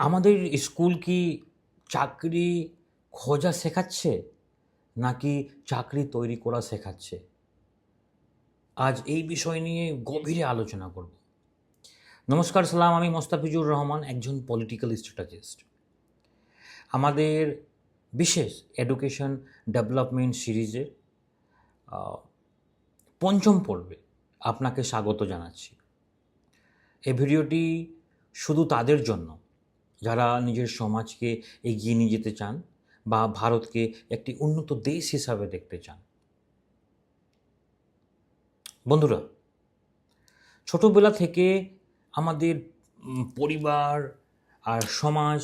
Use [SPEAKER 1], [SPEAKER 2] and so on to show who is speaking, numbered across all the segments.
[SPEAKER 1] আমাদের স্কুল কি চাকরি খোঁজা শেখাচ্ছে নাকি চাকরি তৈরি করা শেখাচ্ছে? আজ এই বিষয় নিয়ে গভীরে আলোচনা করব। নমস্কার, সালাম। আমি মোস্তাফিজুর রহমান, একজন পলিটিক্যাল স্ট্র্যাটেজিস্ট। আমাদের বিশেষ এডুকেশন ডেভেলপমেন্ট সিরিজের পঞ্চম পর্বে আপনাকে স্বাগত জানাচ্ছি। এই ভিডিওটি শুধু তাদের জন্য যারা নিজের সমাজকে এগিয়ে নিয়ে যেতে চান বা ভারতকে একটি উন্নত দেশ হিসাবে দেখতে চান। বন্ধুরা, ছোটবেলা থেকে আমাদের পরিবার আর সমাজ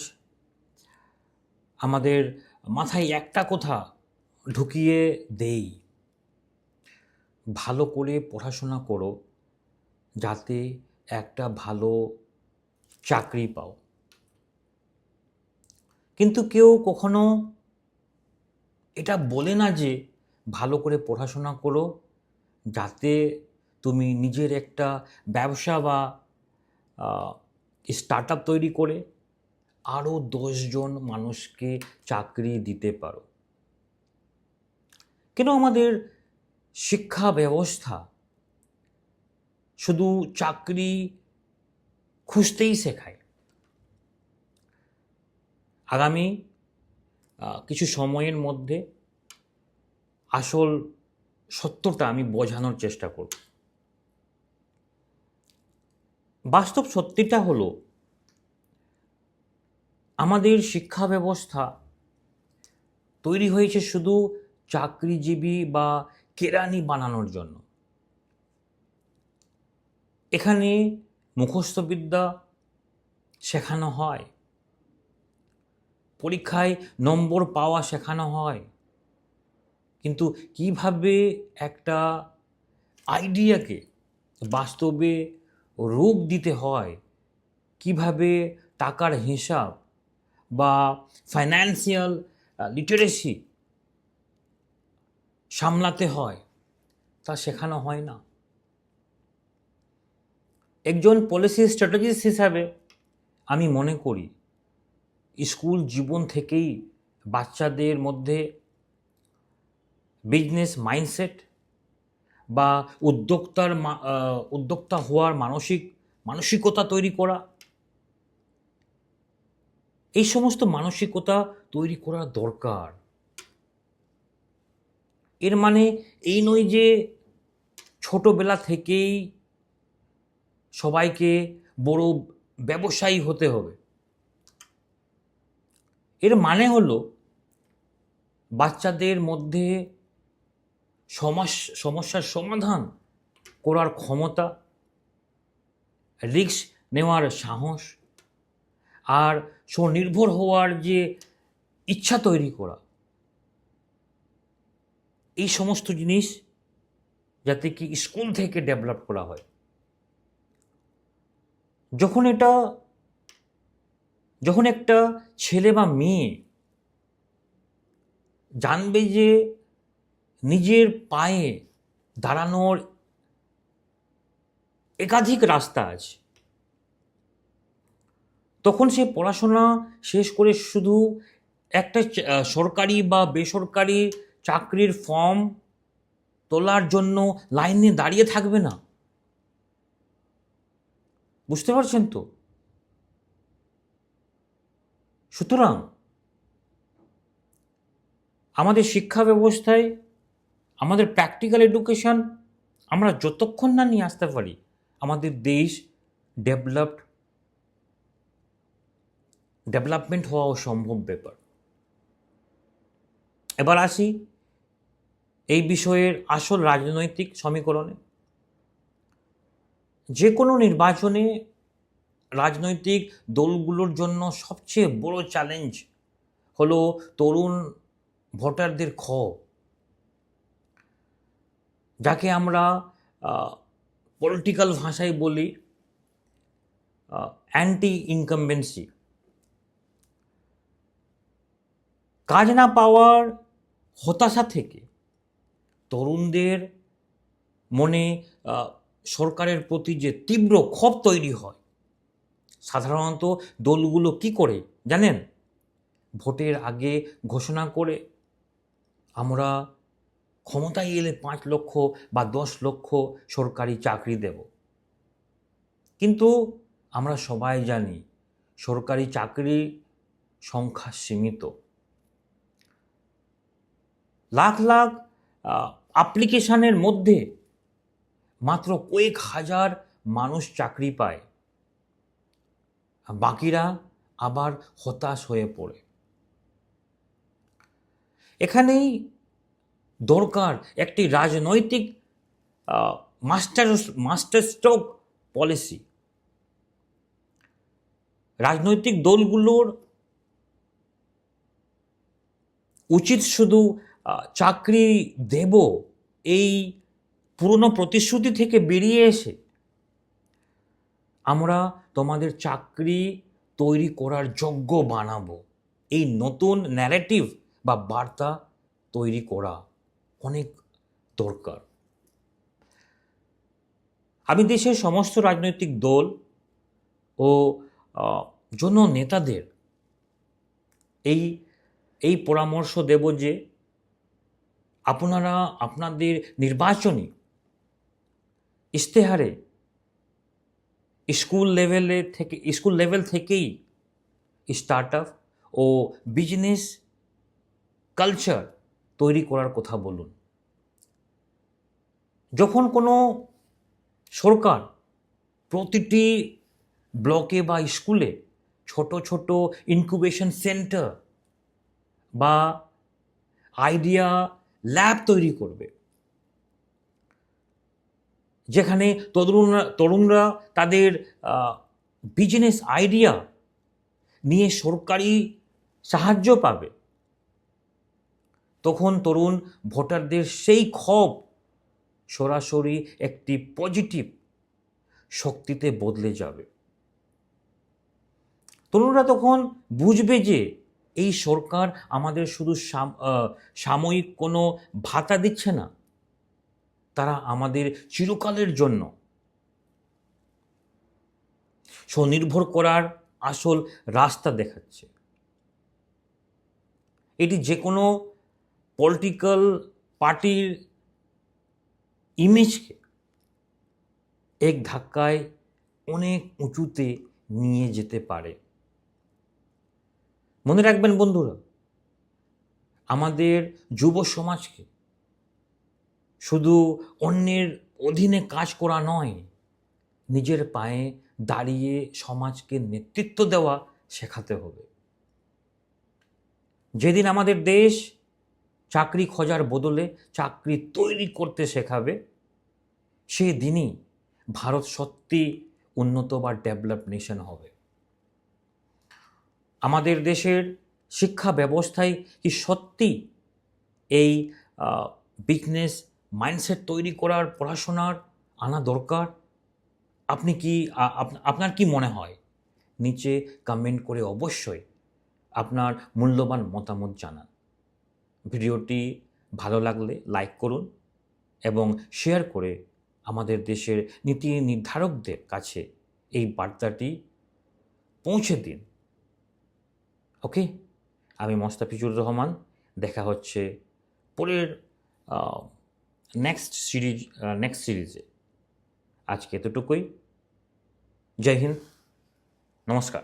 [SPEAKER 1] আমাদের মাথায় একটা কথা ঢুকিয়ে দেই, ভালো করে পড়াশোনা করো যাতে একটা ভালো চাকরি পাও। কিন্তু কেউ কখনো এটা বলে না যে ভালো করে পড়াশোনা করো যাতে তুমি নিজের একটা ব্যবসা বা স্টার্ট আপ তৈরি করে আরও 10জন মানুষকে চাকরি দিতে পারো। কেন আমাদের শিক্ষা ব্যবস্থা শুধু চাকরি খুঁজতেই শেখায়? আগামী কিছু সময়ের মধ্যে আসল সত্যটা আমি বোঝানোর চেষ্টা করব। বাস্তব সত্যিটা হলো, আমাদের শিক্ষা ব্যবস্থা তৈরি হয়েছে শুধু চাকরিজীবী বা কেরানি বানানোর জন্য। এখানে মুখস্থবিদ্যা শেখানো হয়, পরীক্ষায় নম্বর পাওয়া শেখানো হয়, কিন্তু কিভাবে একটা আইডিয়াকে বাস্তবে রূপ দিতে হয়, কিভাবে টাকার হিসাব বা ফাইন্যান্সিয়াল লিটারেসি সামলাতে হয় তা শেখানো হয় না। একজন পলিসি স্ট্র্যাটেজিস্ট হিসাবে আমি মনে করি স্কুল জীবন থেকেই বাচ্চাদের মধ্যে বিজনেস মাইন্ডসেট বা উদ্যোক্তা হওয়ার মানসিকতা তৈরি করা, এই সমস্ত মানসিকতা তৈরি করা দরকার। এর মানে এই নয় যে ছোটবেলা থেকেই সবাইকে বড় ব্যবসায়ী হতে হবে। এর মানে হলো বাচ্চাদের মধ্যে সমস্যার সমাধান করার ক্ষমতা, রিস্ক নেওয়ার সাহস আর স্বনির্ভর হওয়ার যে ইচ্ছা তৈরি করা, এই সমস্ত জিনিস যাতে কি স্কুল থেকে ডেভেলপ করা হয়। যখন একটা ছেলে বা মেয়ে জানবে যে নিজের পায়ে দাঁড়ানোর একাধিক রাস্তা আছে, তখন সে পড়াশোনা শেষ করে শুধু একটা সরকারি বা বেসরকারি চাকরির ফর্ম তোলার জন্য লাইনে দাঁড়িয়ে থাকবে না। বুঝতে পারছেন তো? সুতরাং আমাদের শিক্ষা ব্যবস্থায় আমাদের প্র্যাকটিক্যাল এডুকেশন আমরা যতক্ষণ না নিয়ে আসতে পারি, আমাদের দেশ ডেভেলপমেন্ট হওয়া অসম্ভব ব্যাপার। এবার আসি এই বিষয়ের আসল রাজনৈতিক সমীকরণে। যে কোনো নির্বাচনে রাজনৈতিক দলগুলোর জন্য সবচেয়ে বড় চ্যালেঞ্জ হলো তরুণ ভোটারদের ক্ষোভ, যাকে আমরা পলিটিক্যাল ভাষায় বলি অ্যান্টি ইনকামবেন্সি। কাজ না পাওয়ার হতাশা থেকে তরুণদের মনে সরকারের প্রতি যে তীব্র ক্ষোভ তৈরি হয়, সাধারণত দলগুলো কি করে জানেন? ভোটের আগে ঘোষণা করে আমরা ক্ষমতায় এলে 5 লক্ষ বা 10 লক্ষ সরকারি চাকরি দেব। কিন্তু আমরা সবাই জানি সরকারি চাকরির সংখ্যা সীমিত। লাখ লাখ অ্যাপ্লিকেশনের মধ্যে মাত্র কয়েক হাজার মানুষ চাকরি পায়, বাকিরা আবার হতাশ হয়ে পড়ে। এখানেই দরকার একটি রাজনৈতিক মাস্টার স্ট্রোক পলিসি। রাজনৈতিক দলগুলোর উচিত শুধু চাকরি দেব এই পুরনো প্রতিশ্রুতি থেকে বেরিয়ে এসে আমরা তোমাদের চাকরি তৈরি করার যোগ্য বানাবো, এই নতুন ন্যারেটিভ বা বার্তা তৈরি করা অনেক দরকার। আমি দেশের সমস্ত রাজনৈতিক দল ও জননেতাদের এই পরামর্শ দেব যে আপনারা আপনাদের নির্বাচনী ইশতেহারে স্কুল লেভেল থেকেই স্টার্টআপ ও বিজনেস কালচার তৈরি করার কথা বলুন। যখন কোনো সরকার প্রতিটি ব্লকে বা স্কুলে ছোট ছোট ইনকিউবেশন সেন্টার বা আইডিয়া ল্যাব তৈরি করবে, যেখানে তরুণরা তাদের বিজনেস আইডিয়া নিয়ে সরকারি সাহায্য পাবে, তখন তরুণ ভোটারদের সেই ক্ষোভ সরাসরি একটি পজিটিভ শক্তিতে বদলে যাবে। তরুণরা তখন বুঝবে যে এই সরকার আমাদের শুধু সাময়িক কোনো ভাতা দিচ্ছে না, তারা আমাদের চিরকালের জন্য স্বনির্ভর করার আসল রাস্তা দেখাচ্ছে। এটি যে কোনো পলিটিক্যাল পার্টির ইমেজকে এক ধাক্কায় অনেক উঁচুতে নিয়ে যেতে পারে। মনে রাখবেন বন্ধুরা, আমাদের যুব সমাজকে শুধু অন্যের অধীনে কাজ করা নয়, নিজের পায়ে দাঁড়িয়ে সমাজকে নেতৃত্ব দেওয়া শেখাতে হবে। যেদিন আমাদের দেশ চাকরি খোঁজার বদলে চাকরি তৈরি করতে শেখাবে, সেদিনই ভারত সত্যি উন্নত বা ডেভেলপ নেশন হবে। আমাদের দেশের শিক্ষা ব্যবস্থায় কি সত্যি এই বিজনেস মাইন্ডসেট তৈরি করার পড়াশোনার আনা দরকার? আপনার কি মনে হয়? নিচে কমেন্ট করে অবশ্যই আপনার মূল্যবান মতামত জানান। ভিডিওটি ভালো লাগলে লাইক করুন এবং শেয়ার করে আমাদের দেশের নীতি নির্ধারকদের কাছে এই বার্তাটি পৌঁছে দিন। ওকে, আমি মোস্তাফিজুর রহমান। দেখা হচ্ছে পরের নেক্সট সিরিজে। আজকে এতটুকুই। জয় হিন্দ, নমস্কার।